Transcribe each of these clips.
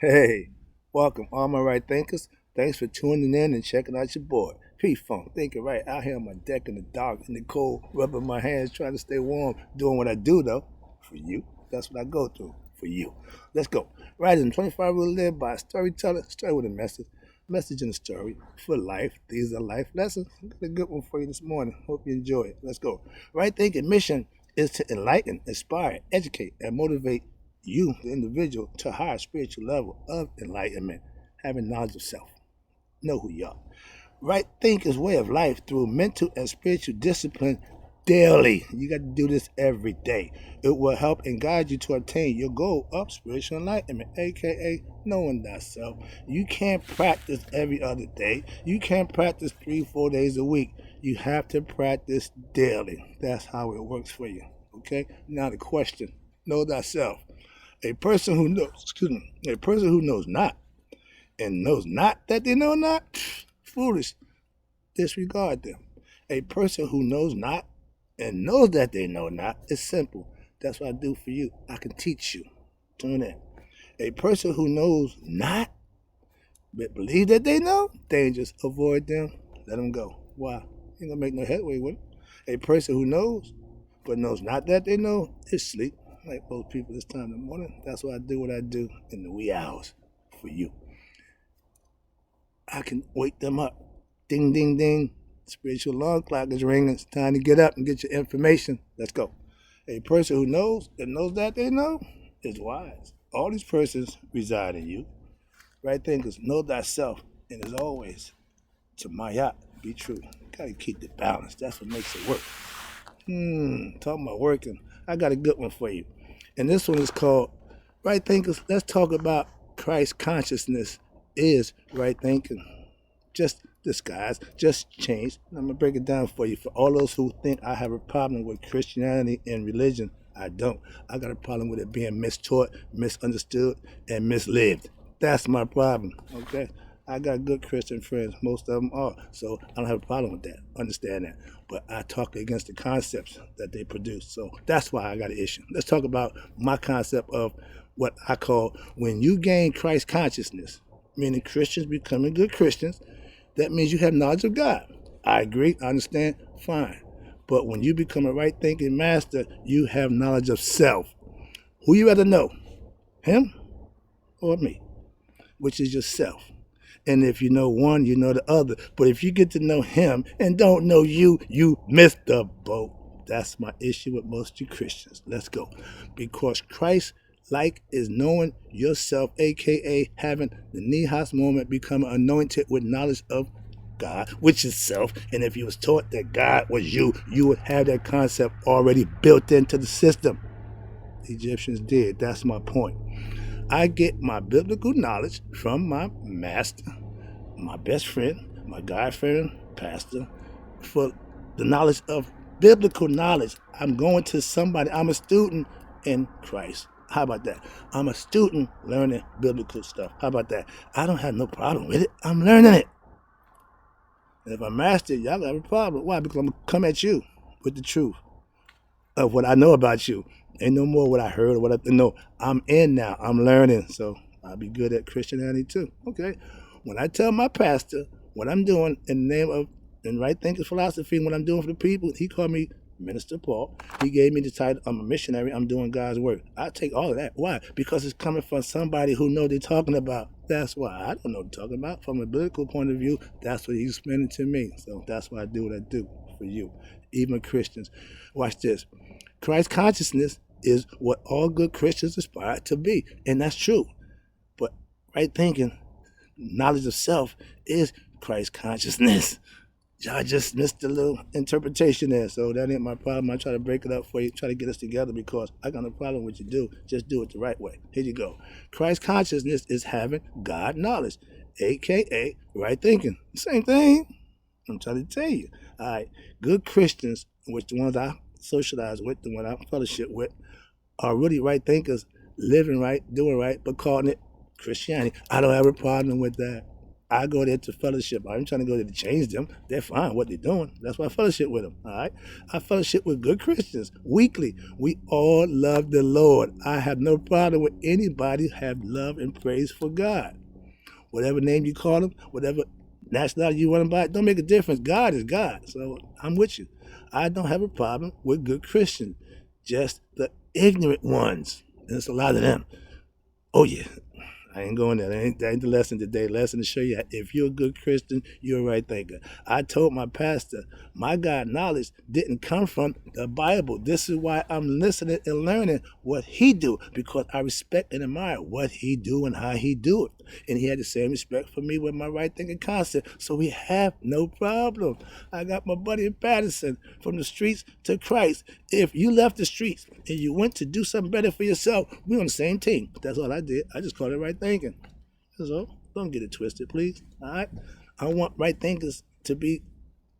Hey, welcome, all my right thinkers. Thanks for tuning in and checking out your boy. P-Funk, thinking right out here on my deck in the dark, in the cold, rubbing my hands, trying to stay warm, doing what I do though, for you. That's what I go through, for you. Let's go. Writing 25 Rule Live by a storyteller, story with a message in a story for life. These are life lessons. I got a good one for you this morning. Hope you enjoy it. Let's go. Right thinking mission is to enlighten, inspire, educate, and motivate you, the individual, to a higher spiritual level of enlightenment, having knowledge of self. Know who you are. Right thinking's way of life through mental and spiritual discipline daily. You got to do this every day. It will help and guide you to attain your goal of spiritual enlightenment, aka knowing thyself. You can't practice every other day. You can't practice 3, 4 days a week. You have to practice daily. That's how it works for you. Okay? Now the question, know thyself. A person who knows not and knows not that they know not, foolish, disregard them. A person who knows not and knows that they know not is simple. That's what I do for you. I can teach you. Tune in. A person who knows not but believe that they know, dangerous. Avoid them. Let them go. Why? Ain't gonna make no headway with it. A person who knows but knows not that they know is sleep. Like most people this time in the morning. That's why I do what I do in the wee hours for you. I can wake them up. Ding, ding, ding. Spiritual alarm clock is ringing. It's time to get up and get your information. Let's go. A person who knows and knows that they know is wise. All these persons reside in you. Right thinkers, know thyself, and as always, to my yacht, be true. Gotta keep the balance. That's what makes it work. Talking about working, I got a good one for you. And this one is called Right Thinkers. Let's talk about Christ consciousness is right thinking. Just disguise, just change. I'm gonna break it down for you. For all those who think I have a problem with Christianity and religion, I don't. I got a problem with it being mistaught, misunderstood, and mislived. That's my problem. Okay. I got good Christian friends. Most of them are. So I don't have a problem with that. Understand that. But I talk against the concepts that they produce. So that's why I got an issue. Let's talk about my concept of what I call when you gain Christ consciousness, meaning Christians becoming good Christians, that means you have knowledge of God. I agree. I understand. Fine. But when you become a right thinking master, you have knowledge of self. Who you rather know? Him or me? Which is yourself. And if you know one, you know the other. But if you get to know him and don't know you, you missed the boat. That's my issue with most of you Christians. Let's go. Because Christ like is knowing yourself, aka having the Nihas moment, becoming anointed with knowledge of God, which is self. And if you was taught that God was you, you would have that concept already built into the system. The Egyptians did. That's my point. I get my biblical knowledge from my master, my best friend, my God friend, pastor, for the knowledge of biblical knowledge. I'm going to somebody, I'm a student in Christ. How about that? I'm a student learning biblical stuff. How about that? I don't have no problem with it. I'm learning it. And if I master it, y'all got a problem. Why? Because I'm going to come at you with the truth of what I know about you. Ain't no more what I heard or what I know. I'm in now. I'm learning. So I'll be good at Christianity too. Okay. When I tell my pastor what I'm doing in the name of and right thinking philosophy and what I'm doing for the people, he called me Minister Paul. He gave me the title, I'm a missionary, I'm doing God's work. I take all of that. Why? Because it's coming from somebody who know they're talking about. That's why. I don't know what they're talking about. From a biblical point of view, that's what he's explaining to me. So that's why I do what I do for you. Even Christians. Watch this. Christ consciousness is what all good Christians aspire to be. And that's true. But right thinking, knowledge of self is Christ consciousness. Y'all just missed a little interpretation there, so that ain't my problem. I try to break it up for you, try to get us together because I got no problem with what you do. Just do it the right way. Here you go. Christ consciousness is having God knowledge, aka right thinking. Same thing. I'm trying to tell you. All right, good Christians, which the ones I socialize with, the one I fellowship with, are really right thinkers, living right, doing right, but calling it Christianity. I don't have a problem with that. I go there to fellowship. I'm trying to go there to change them. They're fine what they're doing. That's why I fellowship with them. All right. I fellowship with good Christians weekly. We all love the Lord. I have no problem with anybody have love and praise for God. Whatever name you call them, whatever nationality you want to buy, it don't make a difference. God is God. So I'm with you. I don't have a problem with good Christians. Just the ignorant ones. And it's a lot of them. Oh yeah. I ain't going there. That ain't the lesson today. Lesson to show you if you're a good Christian, you're a right thinker. I told my pastor, my God knowledge didn't come from the Bible. This is why I'm listening and learning what he do, because I respect and admire what he do and how he do it. And he had the same respect for me with my right thinking concept. So we have no problem. I got my buddy in Patterson, from the streets to Christ. If you left the streets and you went to do something better for yourself, we're on the same team. That's all I did. I just called it right thinking. So don't get it twisted, please. All right. I want right thinkers to be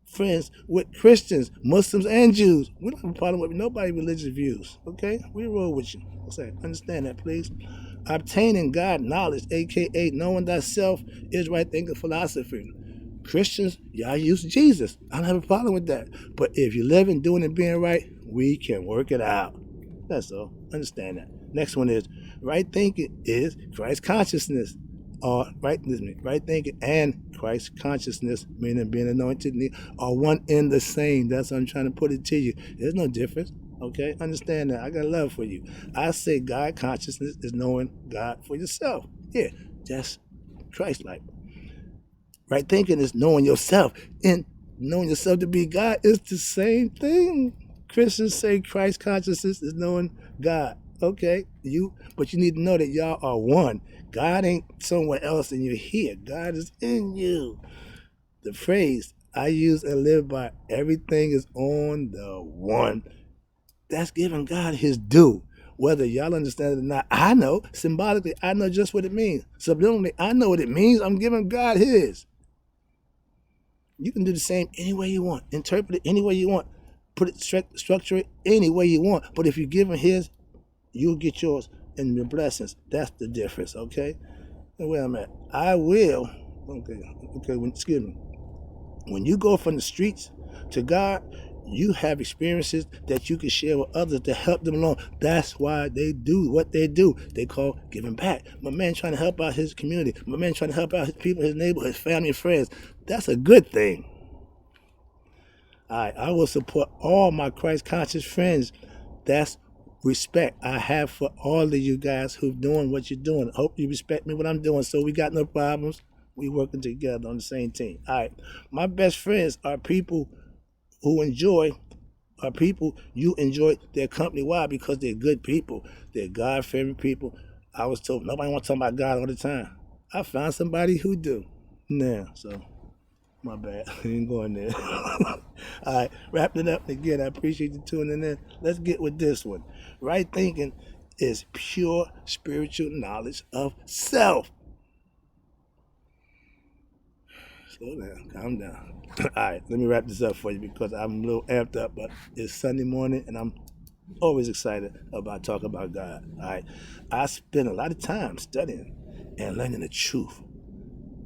friends with Christians, Muslims, and Jews. We don't have a problem with nobody's religious views. Okay, we roll with you. Say, understand that, please. Obtaining God knowledge, aka knowing thyself, is right thinking philosophy. Christians, y'all use Jesus. I don't have a problem with that. But if you're living, doing, and being right, we can work it out. That's all. Understand that. Next one is right thinking is Christ consciousness. Right thinking and Christ consciousness, meaning being anointed, are one in the same. That's how I'm trying to put it to you. There's no difference. Okay, understand that. I got love for you. I say God consciousness is knowing God for yourself. Yeah, that's Christ-like. Right thinking is knowing yourself, and knowing yourself to be God is the same thing. Christians say Christ consciousness is knowing God. Okay, but you need to know that y'all are one. God ain't somewhere else and you're here. God is in you. The phrase I use and live by, everything is on the one. That's giving God his due. Whether y'all understand it or not, I know. Symbolically, I know just what it means. Subliminally, I know what it means. I'm giving God his. You can do the same any way you want. Interpret it any way you want. Put it, structure it any way you want. But if you give him his, you'll get yours and your blessings. That's the difference, okay? And where I'm at. I will, excuse me. When you go from the streets to God, you have experiences that you can share with others to help them along. That's why they do what they do. They call giving back. My man trying to help out his community. My man trying to help out his people, his neighborhood, his family and friends. That's a good thing. I will support all my Christ conscious friends. That's respect I have for all of you guys who doing what you're doing. Hope you respect me what I'm doing. So we got no problems. We working together on the same team. All right. My best friends are people you enjoy their company. Why? Because they're good people. They're God-fearing people. I was told nobody wants to talk about God all the time. I found somebody who do. Now, so my bad. I ain't going there. All right, wrapping it up again. I appreciate you tuning in. Let's get with this one. Right thinking is pure spiritual knowledge of self. Slow down, calm down. All right, let me wrap this up for you because I'm a little amped up, but it's Sunday morning and I'm always excited about talking about God. All right, I spend a lot of time studying and learning the truth.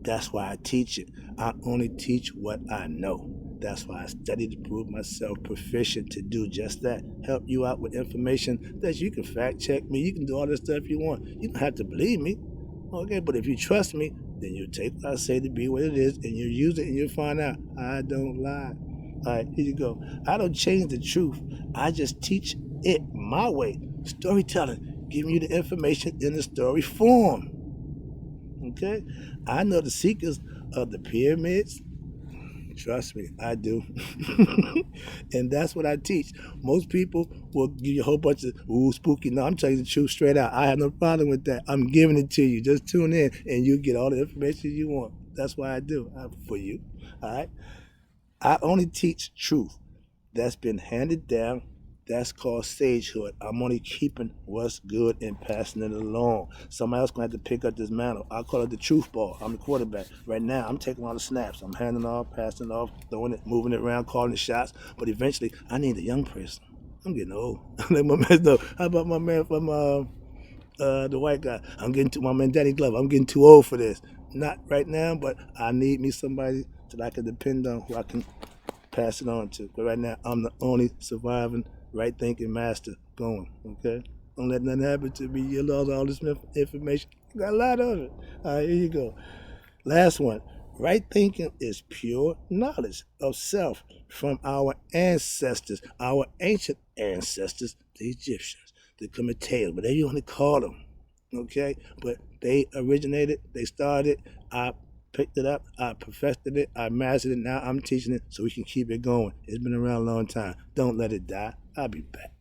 That's why I teach it. I only teach what I know. That's why I study to prove myself proficient to do just that. Help you out with information that you can fact check me. You can do all this stuff you want. You don't have to believe me. Okay, but if you trust me, then you take what I say to be what it is and you use it and you'll find out I don't lie. All right, here you go. I don't change the truth. I just teach it my way. Storytelling, giving you the information in the story form. Okay? I know the secrets of the pyramids. Trust me, I do. And that's what I teach. Most people will give you a whole bunch of, spooky. No, I'm telling you the truth straight out. I have no problem with that. I'm giving it to you. Just tune in and you get all the information you want. That's why I do. For you. All right? I only teach truth that's been handed down. That's called sagehood. I'm only keeping what's good and passing it along. Somebody else going to have to pick up this mantle. I call it the truth ball. I'm the quarterback. Right now, I'm taking all the snaps. I'm handing off, passing off, throwing it, moving it around, calling the shots. But eventually, I need a young person. I'm getting old. Like my man, no. How about my man from the white guy? I'm getting to my man Danny Glover. I'm getting too old for this. not right now, but I need me somebody that I can depend on who I can pass it on to. But right now, I'm the only surviving right thinking master going. Okay, don't let nothing happen to me. You lost all this information. I got a lot of it. All right, here you go. Last one. Right thinking is pure knowledge of self from our ancestors, our ancient ancestors, the Egyptians, the Kemetals, whatever you want to call them. Okay, but they originated, they started. I picked it up, I perfected it, I mastered it. Now I'm teaching it so we can keep it going. It's been around a long time. Don't let it die. I'll be back.